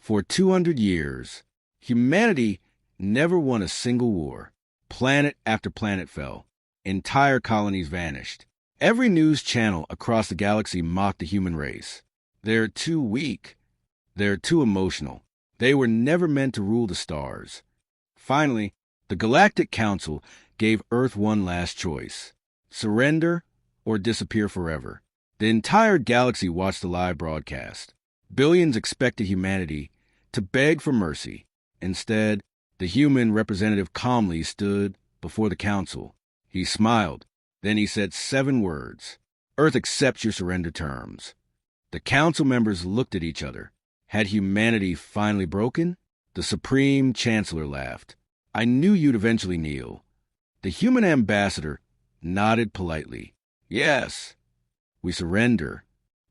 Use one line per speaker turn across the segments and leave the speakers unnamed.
For 200 years, humanity never won a single war. Planet after planet fell. Entire colonies vanished. Every news channel across the galaxy mocked the human race. They're too weak. They're too emotional. They were never meant to rule the stars. Finally, the Galactic Council gave Earth one last choice: surrender or disappear forever. The entire galaxy watched the live broadcast. Billions expected humanity to beg for mercy. Instead, the human representative calmly stood before the council. He smiled. Then he said 7 words. Earth accepts your surrender terms. The council members looked at each other. Had humanity finally broken? The Supreme Chancellor laughed. I knew you'd eventually kneel. The human ambassador nodded politely. Yes, we surrender.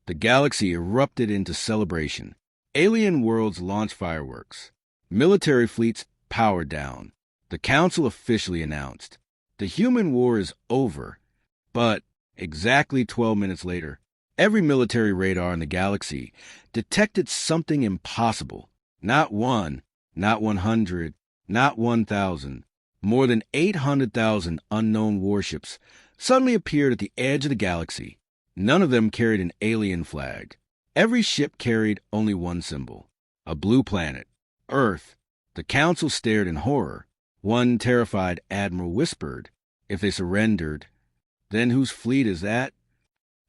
The galaxy erupted into celebration. Alien worlds launched fireworks. Military fleets powered down. The council officially announced, the human war is over. But exactly 12 minutes later, every military radar in the galaxy detected something impossible. Not 1, not 100, not 1,000. More than 800,000 unknown warships suddenly appeared at the edge of the galaxy. None of them carried an alien flag. Every ship carried only one symbol: a blue planet, Earth. The council stared in horror. One terrified admiral whispered, if they surrendered, then whose fleet is that?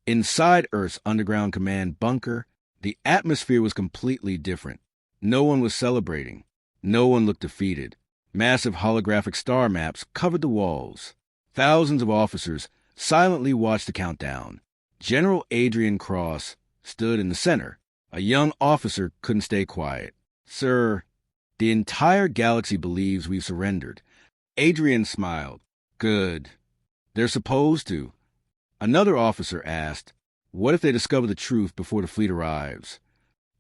Inside Earth's underground command bunker, the atmosphere was completely different. No one was celebrating. No one looked defeated. Massive holographic star maps covered the walls. Thousands of officers silently watched the countdown. General Adrian Cross stood in the center. A young officer couldn't stay quiet. Sir, the entire galaxy believes we've surrendered. Adrian smiled. Good. They're supposed to. Another officer asked, what if they discover the truth before the fleet arrives?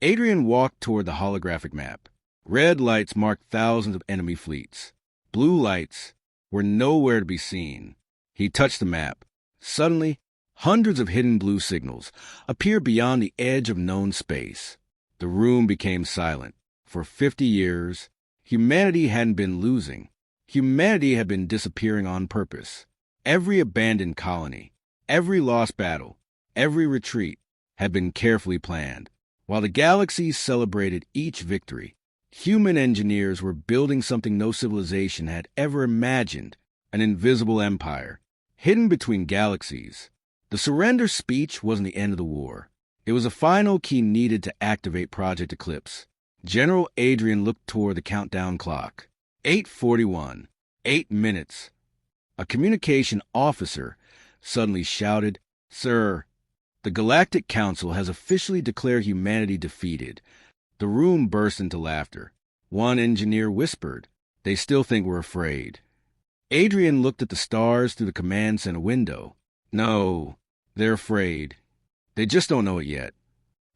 Adrian walked toward the holographic map. Red lights marked thousands of enemy fleets. Blue lights were nowhere to be seen. He touched the map. Suddenly, hundreds of hidden blue signals appeared beyond the edge of known space. The room became silent. For 50 years, humanity hadn't been losing. Humanity had been disappearing on purpose. Every abandoned colony, every lost battle, every retreat had been carefully planned. While the galaxy celebrated each victory, human engineers were building something no civilization had ever imagined: an invisible empire, hidden between galaxies. The surrender speech wasn't the end of the war. It was a final key needed to activate Project Eclipse. General Adrian looked toward the countdown clock. 8:41. 8 minutes. A communication officer suddenly shouted, Sir, the Galactic Council has officially declared humanity defeated. The room burst into laughter. One engineer whispered, they still think we're afraid. Adrian looked at the stars through the command center window. No, they're afraid. They just don't know it yet.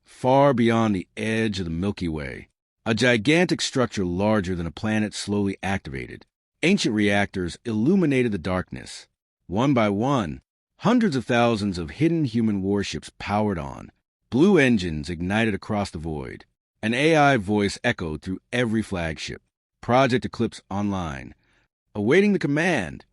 Far beyond the edge of the Milky Way, a gigantic structure larger than a planet slowly activated. Ancient reactors illuminated the darkness. One by one, hundreds of thousands of hidden human warships powered on. Blue engines ignited across the void. An AI voice echoed through every flagship. Project Eclipse online. Awaiting the command.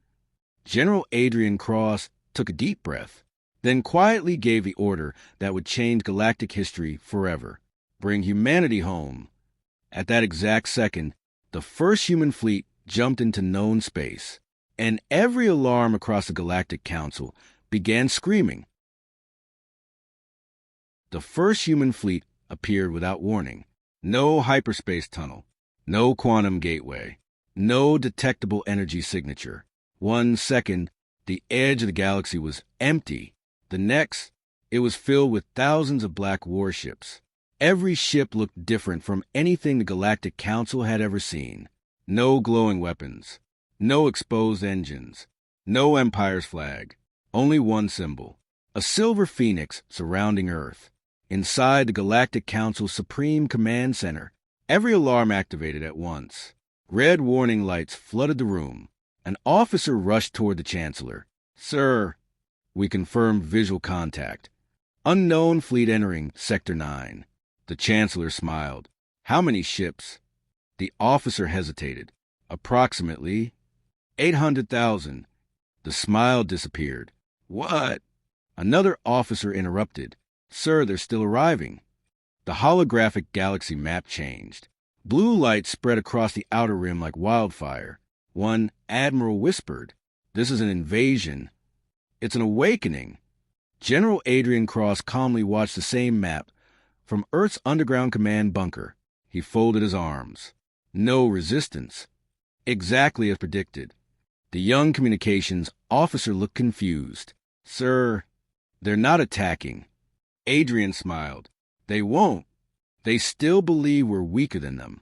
General Adrian Cross took a deep breath, then quietly gave the order that would change galactic history forever. Bring humanity home. At that exact second, the first human fleet jumped into known space, and every alarm across the Galactic Council began screaming. The first human fleet appeared without warning. No hyperspace tunnel, no quantum gateway, no detectable energy signature. 1 second, the edge of the galaxy was empty. The next, it was filled with thousands of black warships. Every ship looked different from anything the Galactic Council had ever seen. No glowing weapons, no exposed engines, no Empire's flag, only one symbol, a silver phoenix surrounding Earth. Inside the Galactic Council's Supreme Command Center, every alarm activated at once. Red warning lights flooded the room. An officer rushed toward the Chancellor. Sir, we confirmed visual contact. Unknown fleet entering Sector 9. The Chancellor smiled. How many ships? The officer hesitated. Approximately 800,000. The smile disappeared. What? Another officer interrupted. Sir, they're still arriving. The holographic galaxy map changed. Blue light spread across the outer rim like wildfire. One admiral whispered, "This is an invasion. It's an awakening." General Adrian Cross calmly watched the same map from Earth's underground command bunker. He folded his arms. No resistance. Exactly as predicted. The young communications officer looked confused. Sir, they're not attacking. Adrian smiled. They won't. They still believe we're weaker than them.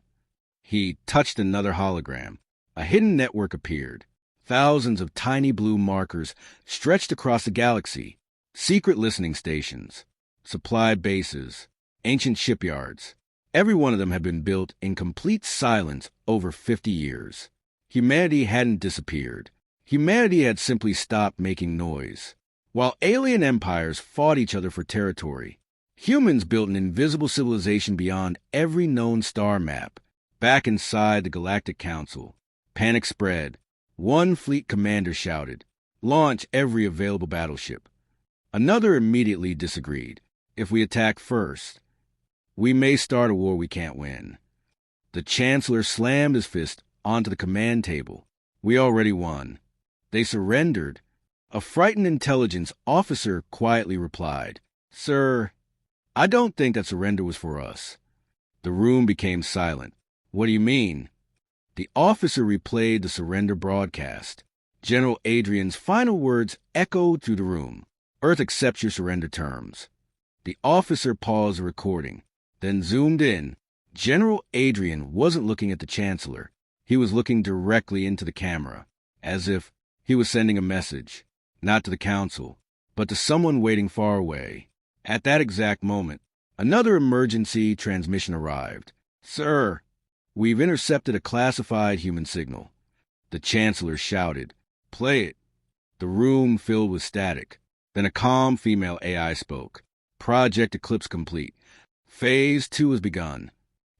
He touched another hologram. A hidden network appeared. Thousands of tiny blue markers stretched across the galaxy. Secret listening stations, supply bases, ancient shipyards. Every one of them had been built in complete silence over 50 years. Humanity hadn't disappeared. Humanity had simply stopped making noise. While alien empires fought each other for territory, humans built an invisible civilization beyond every known star map. Back inside the Galactic Council, panic spread. One fleet commander shouted, "Launch every available battleship." Another immediately disagreed. "If we attack first, we may start a war we can't win." The Chancellor slammed his fist onto the command table. "We already won. They surrendered." A frightened intelligence officer quietly replied, "Sir, I don't think that surrender was for us." The room became silent. "What do you mean?" The officer replayed the surrender broadcast. General Adrian's final words echoed through the room. "Earth accepts your surrender terms." The officer paused the recording, then zoomed in. General Adrian wasn't looking at the Chancellor. He was looking directly into the camera, as if he was sending a message, not to the Council, but to someone waiting far away. At that exact moment, another emergency transmission arrived. "Sir, we've intercepted a classified human signal." The Chancellor shouted, "Play it." The room filled with static. Then a calm female AI spoke. "Project Eclipse complete. Phase 2 has begun."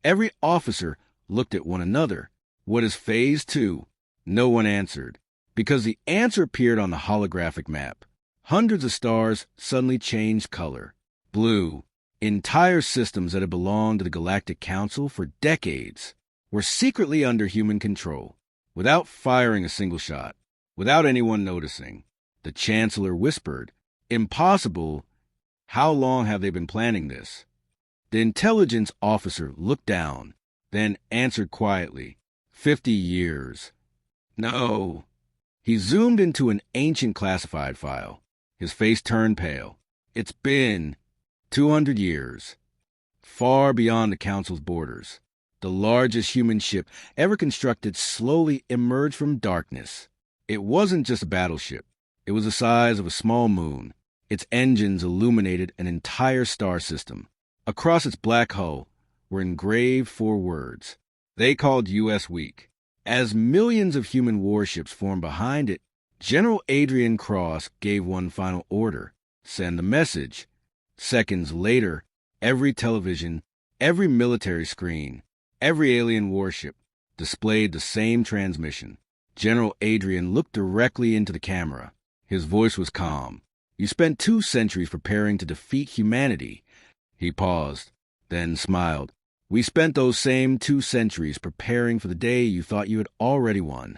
Every officer looked at one another. "What is Phase 2? No one answered, because the answer appeared on the holographic map. Hundreds of stars suddenly changed color. Blue. Entire systems that had belonged to the Galactic Council for decades were secretly under human control, without firing a single shot, without anyone noticing. The Chancellor whispered, "Impossible. How long have they been planning this?" The intelligence officer looked down, then answered quietly, 50 years. No. He zoomed into an ancient classified file. His face turned pale. "It's been 200 years. Far beyond the Council's borders, the largest human ship ever constructed slowly emerged from darkness. It wasn't just a battleship. It was the size of a small moon. Its engines illuminated an entire star system. Across its black hull were engraved 4 words. They called U.S. Weak. As millions of human warships formed behind it, General Adrian Cross gave one final order: send the message. Seconds later, every television, every military screen, every alien warship displayed the same transmission. General Adrian looked directly into the camera. His voice was calm. "You spent 2 centuries preparing to defeat humanity." He paused, then smiled. "We spent those same 2 centuries preparing for the day you thought you had already won."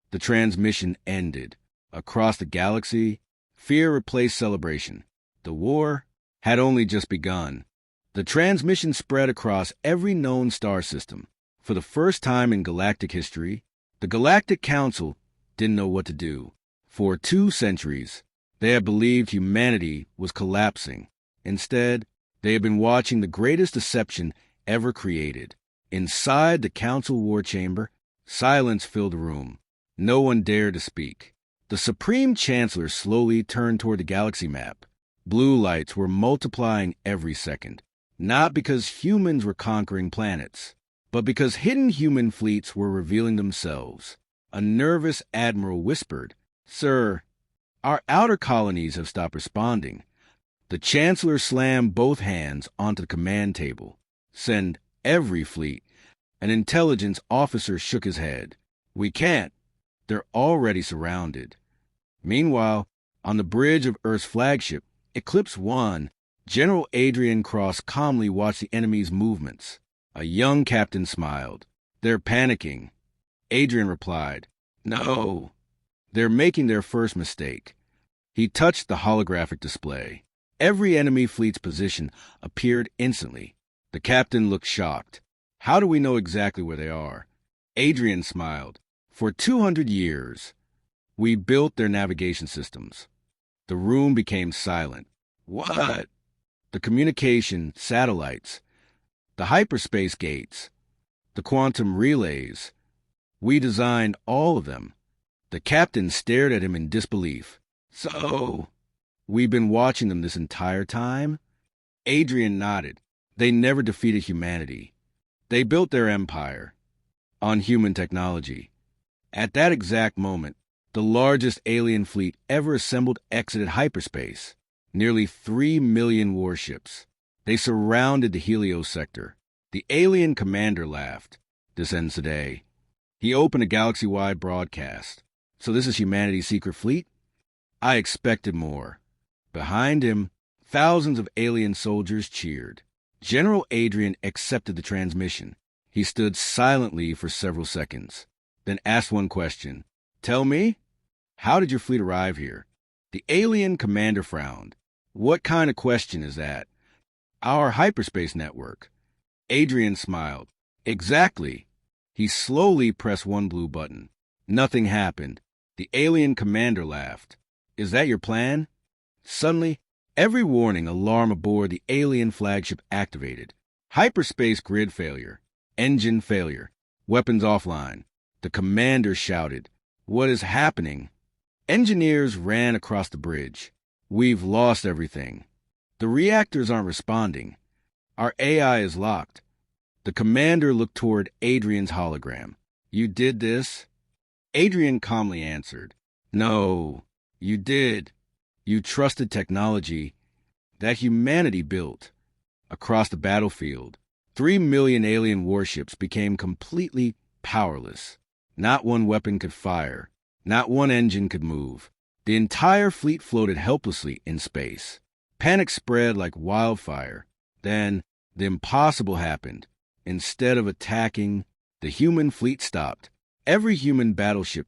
The transmission ended. Across the galaxy, fear replaced celebration. The war had only just begun. The transmission spread across every known star system. For the first time in galactic history, the Galactic Council didn't know what to do. For 2 centuries, they had believed humanity was collapsing. Instead, they had been watching the greatest deception ever created. Inside the Council war chamber, silence filled the room. No one dared to speak. The Supreme Chancellor slowly turned toward the galaxy map. Blue lights were multiplying every second, not because humans were conquering planets, but because hidden human fleets were revealing themselves. A nervous admiral whispered, "Sir, our outer colonies have stopped responding." The Chancellor slammed both hands onto the command table. "Send Every fleet. An intelligence officer shook his head. We can't. They're already surrounded. Meanwhile, on the bridge of Earth's flagship, Eclipse 1, General Adrian Cross calmly watched the enemy's movements. A young captain smiled. They're panicking. Adrian replied, No, they're making their first mistake. He touched the holographic display. Every enemy fleet's position appeared instantly. The captain looked shocked. How do we know exactly where they are? Adrian smiled. For 200 years, we built their navigation systems. The room became silent. What? The communication satellites, the hyperspace gates, the quantum relays. We designed all of them. The captain stared at him in disbelief. So, we've been watching them this entire time? Adrian nodded. They never defeated humanity. They built their empire on human technology. At that exact moment, the largest alien fleet ever assembled exited hyperspace. Nearly 3 million warships. They surrounded the Helios sector. The alien commander laughed. This ends today. He opened a galaxy-wide broadcast. So this is humanity's secret fleet? I expected more. Behind him, thousands of alien soldiers cheered. General Adrian accepted the transmission. He stood silently for several seconds, then asked one question. Tell me, how did your fleet arrive here? The alien commander frowned. What kind of question is that? Our hyperspace network. Adrian smiled. Exactly. He slowly pressed one blue button. Nothing happened. The alien commander laughed. Is that your plan? Suddenly, every warning alarm aboard the alien flagship activated. Hyperspace grid failure. Engine failure. Weapons offline. The commander shouted. What is happening? Engineers ran across the bridge. We've lost everything. The reactors aren't responding. Our AI is locked. The commander looked toward Adrian's hologram. You did this? Adrian calmly answered. No, you did. You trusted technology that humanity built. Across the battlefield, 3 million alien warships became completely powerless. Not one weapon could fire. Not one engine could move. The entire fleet floated helplessly in space. Panic spread like wildfire. Then, the impossible happened. Instead of attacking, the human fleet stopped. Every human battleship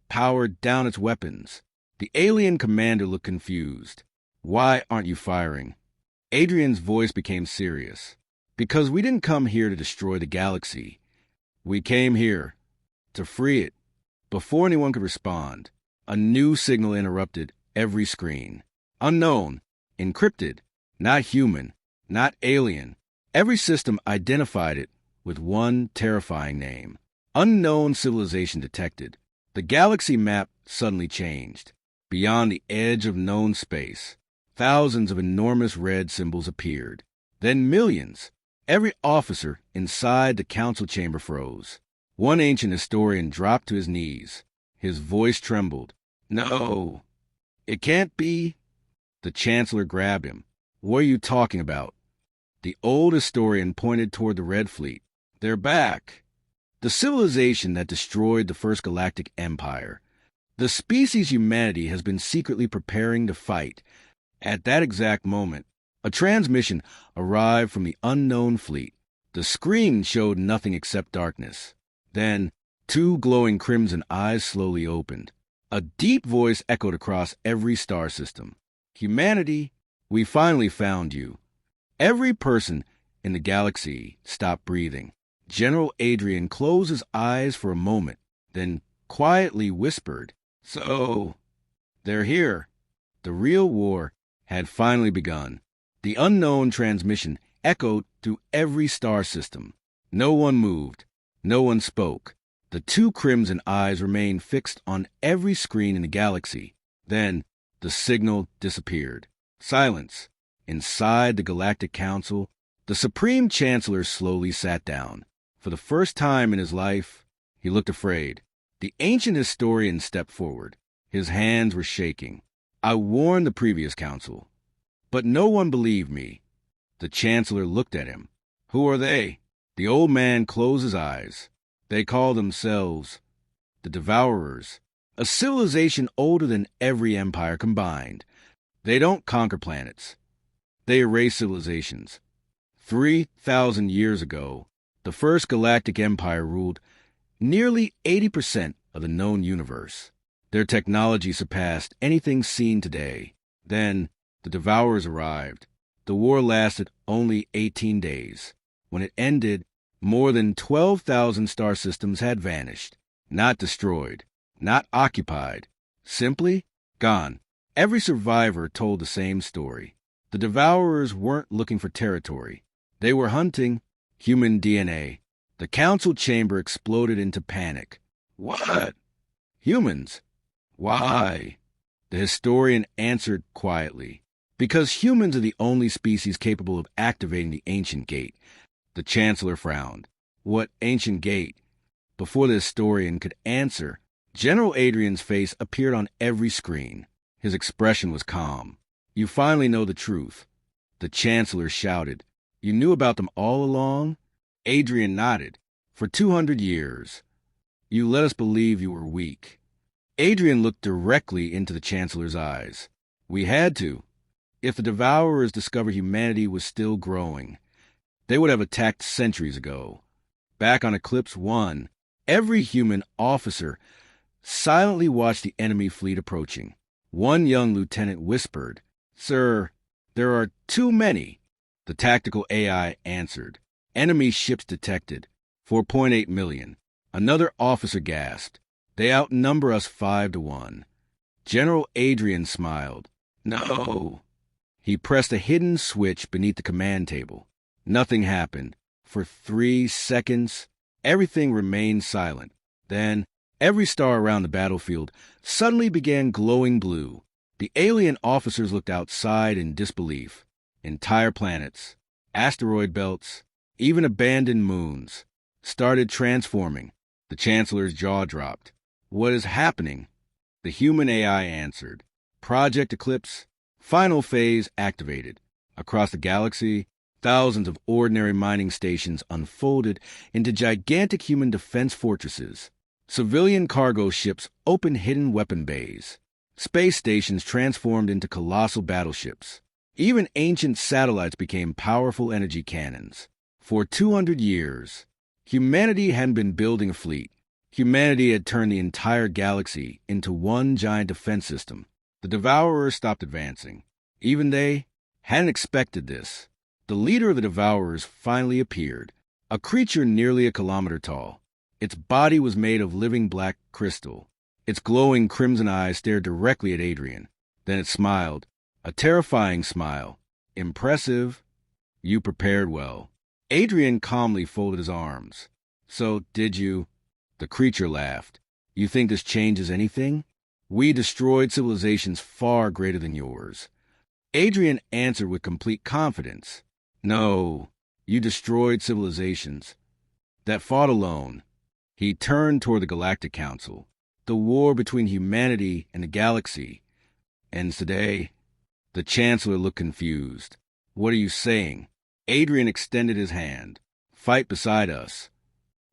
powered down its weapons. The alien commander looked confused. Why aren't you firing? Adrian's voice became serious. Because we didn't come here to destroy the galaxy. We came here to free it. Before anyone could respond, a new signal interrupted every screen. Unknown, encrypted, not human, not alien. Every system identified it with one terrifying name. Unknown civilization detected. The galaxy map suddenly changed. Beyond the edge of known space, thousands of enormous red symbols appeared. Then millions. Every officer inside the council chamber froze. One ancient historian dropped to his knees. His voice trembled. No, it can't be. The chancellor grabbed him. What are you talking about? The old historian pointed toward the Red Fleet. They're back. The civilization that destroyed the first galactic empire. The species humanity has been secretly preparing to fight. At that exact moment, a transmission arrived from the unknown fleet. The screen showed nothing except darkness. Then, 2 glowing crimson eyes slowly opened. A deep voice echoed across every star system. Humanity, we finally found you. Every person in the galaxy stopped breathing. General Adrian closed his eyes for a moment, then quietly whispered, So, they're here. The real war had finally begun. The unknown transmission echoed through every star system. No one moved. No one spoke. The 2 crimson eyes remained fixed on every screen in the galaxy. Then, the signal disappeared. Silence. Inside the Galactic Council, the Supreme Chancellor slowly sat down. For the first time in his life, he looked afraid. The ancient historian stepped forward. His hands were shaking. I warned the previous council, but no one believed me. The Chancellor looked at him. Who are they? The old man closed his eyes. They call themselves the Devourers, a civilization older than every empire combined. They don't conquer planets. They erase civilizations. 3,000 years ago, the first galactic empire ruled nearly 80% of the known universe. Their technology surpassed anything seen today. Then, the Devourers arrived. The war lasted only 18 days. When it ended, more than 12,000 star systems had vanished. Not destroyed, not occupied, simply gone. Every survivor told the same story. The Devourers weren't looking for territory. They were hunting human DNA. The council chamber exploded into panic. What? Humans? Why? The historian answered quietly. Because humans are the only species capable of activating the ancient gate. The chancellor frowned. What ancient gate? Before the historian could answer, General Adrian's face appeared on every screen. His expression was calm. You finally know the truth. The chancellor shouted. You knew about them all along? Adrian nodded. For 200 years. You let us believe you were weak. Adrian looked directly into the chancellor's eyes. We had to. If the Devourers discovered humanity was still growing, they would have attacked centuries ago. Back on Eclipse 1, every human officer silently watched the enemy fleet approaching. One young lieutenant whispered, Sir, there are too many. The tactical AI answered. Enemy ships detected. 4.8 million. Another officer gasped. They outnumber us 5-1. General Adrian smiled. No. He pressed a hidden switch beneath the command table. Nothing happened. For 3 seconds, everything remained silent. Then, every star around the battlefield suddenly began glowing blue. The alien officers looked outside in disbelief. Entire planets, asteroid belts, even abandoned moons, started transforming. The Chancellor's jaw dropped. What is happening? The human AI answered. Project Eclipse, final phase activated. Across the galaxy, thousands of ordinary mining stations unfolded into gigantic human defense fortresses. Civilian cargo ships opened hidden weapon bays. Space stations transformed into colossal battleships. Even ancient satellites became powerful energy cannons. For 200 years, humanity hadn't been building a fleet. Humanity had turned the entire galaxy into one giant defense system. The Devourers stopped advancing. Even they hadn't expected this. The leader of the Devourers finally appeared, a creature nearly a kilometer tall. Its body was made of living black crystal. Its glowing crimson eyes stared directly at Adrian. Then it smiled, a terrifying smile. Impressive. You prepared well. Adrian calmly folded his arms. So, did you? The creature laughed. You think this changes anything? We destroyed civilizations far greater than yours. Adrian answered with complete confidence. No, you destroyed civilizations that fought alone. He turned toward the Galactic Council. The war between humanity and the galaxy ends today. The Chancellor looked confused. What are you saying? Adrian extended his hand. Fight beside us,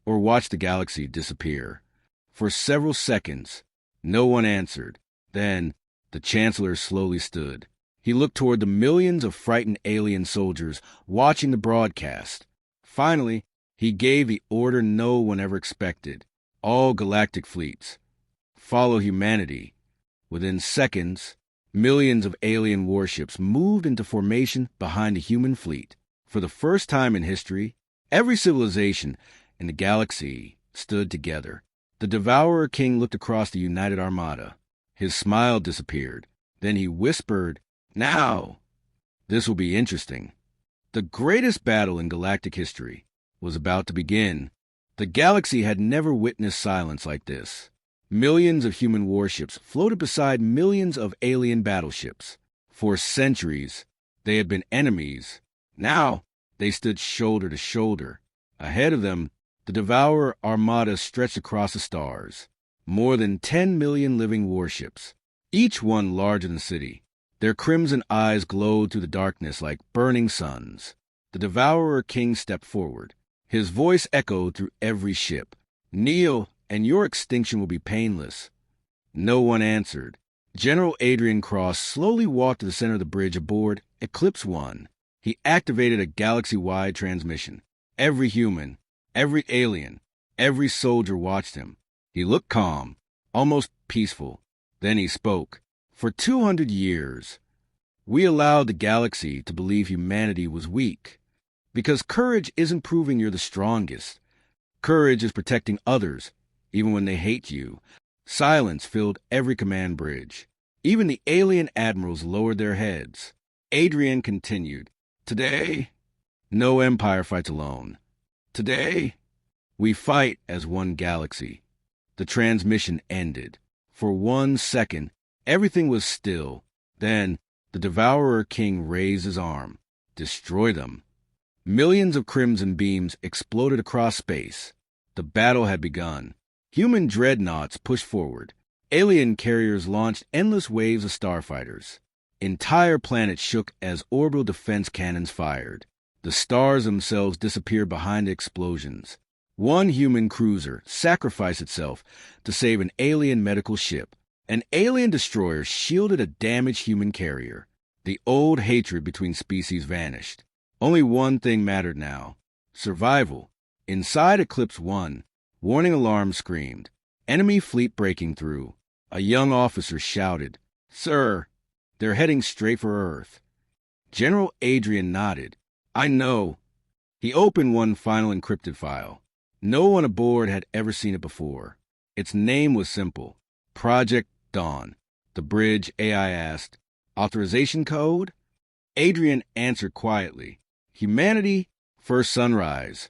or watch the galaxy disappear. For several seconds, no one answered. Then, the Chancellor slowly stood. He looked toward the millions of frightened alien soldiers watching the broadcast. Finally, he gave the order no one ever expected. All galactic fleets, follow humanity. Within seconds, millions of alien warships moved into formation behind the human fleet. For the first time in history, every civilization in the galaxy stood together. The Devourer King looked across the united armada. His smile disappeared. Then he whispered, Now, this will be interesting. The greatest battle in galactic history was about to begin. The galaxy had never witnessed silence like this. Millions of human warships floated beside millions of alien battleships. For centuries, they had been enemies. Now, they stood shoulder to shoulder. Ahead of them, the Devourer Armada stretched across the stars. More than 10 million living warships, each one larger than the city. Their crimson eyes glowed through the darkness like burning suns. The Devourer King stepped forward. His voice echoed through every ship. "Kneel, and your extinction will be painless." No one answered. General Adrian Cross slowly walked to the center of the bridge aboard Eclipse One. He activated a galaxy-wide transmission. Every human, every alien, every soldier watched him. He looked calm, almost peaceful. Then he spoke. "For 200 years, we allowed the galaxy to believe humanity was weak. Because courage isn't proving you're the strongest. Courage is protecting others, even when they hate you." Silence filled every command bridge. Even the alien admirals lowered their heads. Adrian continued. "Today, no empire fights alone. Today, we fight as one galaxy." The transmission ended. For 1 second, everything was still. Then, the Devourer King raised his arm. "Destroy them." Millions of crimson beams exploded across space. The battle had begun. Human dreadnoughts pushed forward. Alien carriers launched endless waves of starfighters. Entire planets shook as orbital defense cannons fired. The stars themselves disappeared behind the explosions. One human cruiser sacrificed itself to save an alien medical ship. An alien destroyer shielded a damaged human carrier. The old hatred between species vanished. Only one thing mattered now: survival. Inside Eclipse One, warning alarms screamed. Enemy fleet breaking through. A young officer shouted, "Sir, they're heading straight for Earth." General Adrian nodded. "I know." He opened one final encrypted file. No one aboard had ever seen it before. Its name was simple: Project Dawn. The bridge AI asked, "Authorization code?" Adrian answered quietly, "Humanity, first sunrise."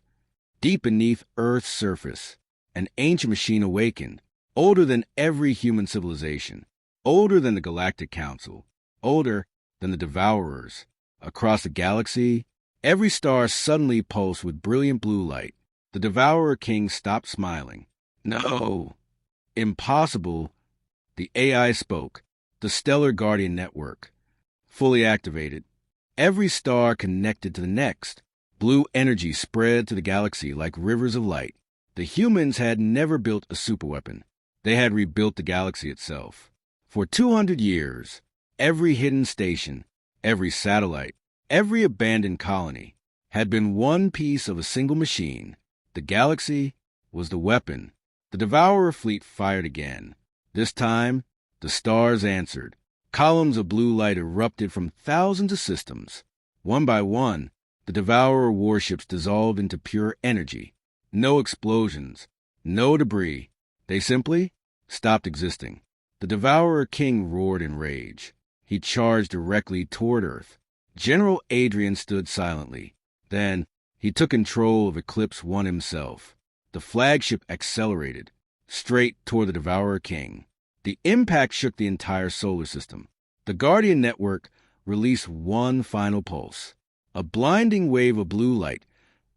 Deep beneath Earth's surface, an ancient machine awakened, older than every human civilization, older than the Galactic Council, older than the Devourers. Across the galaxy, every star suddenly pulsed with brilliant blue light. The Devourer King stopped smiling. "No, impossible." The AI spoke. "The Stellar Guardian Network. Fully activated. Every star connected to the next. Blue energy spread to the galaxy like rivers of light. The humans had never built a superweapon. They had rebuilt the galaxy itself. For 200 years, every hidden station, every satellite, every abandoned colony had been one piece of a single machine. The galaxy was the weapon. The Devourer fleet fired again. This time, the stars answered. Columns of blue light erupted from thousands of systems. One by one, the Devourer warships dissolved into pure energy. No explosions, no debris. They simply stopped existing. The Devourer King roared in rage. He charged directly toward Earth. General Adrian stood silently. Then, he took control of Eclipse One himself. The flagship accelerated, straight toward the Devourer King. The impact shook the entire solar system. The Guardian Network released one final pulse. A blinding wave of blue light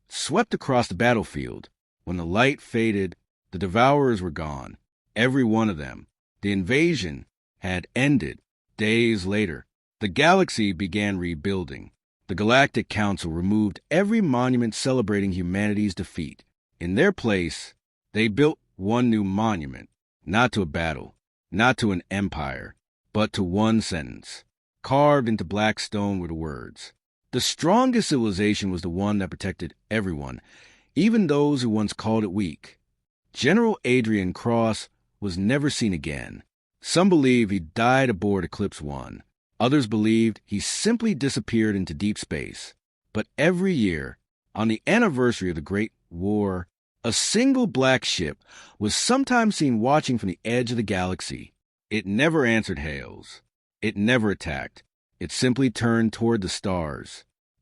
swept across the battlefield. When the light faded, the Devourers were gone. Every one of them. The invasion had ended. Days later, the galaxy began rebuilding. The Galactic Council removed every monument celebrating humanity's defeat. In their place, they built one new monument, not to a battle, not to an empire, but to one sentence. Carved into black stone were the words: "The strongest civilization was the one that protected everyone, even those who once called it weak." General Adrian Cross was never seen again. Some believe he died aboard Eclipse One. Others believed he simply disappeared into deep space. But every year, on the anniversary of the Great War, a single black ship was sometimes seen watching from the edge of the galaxy. It never answered hails. It never attacked. It simply turned toward the stars.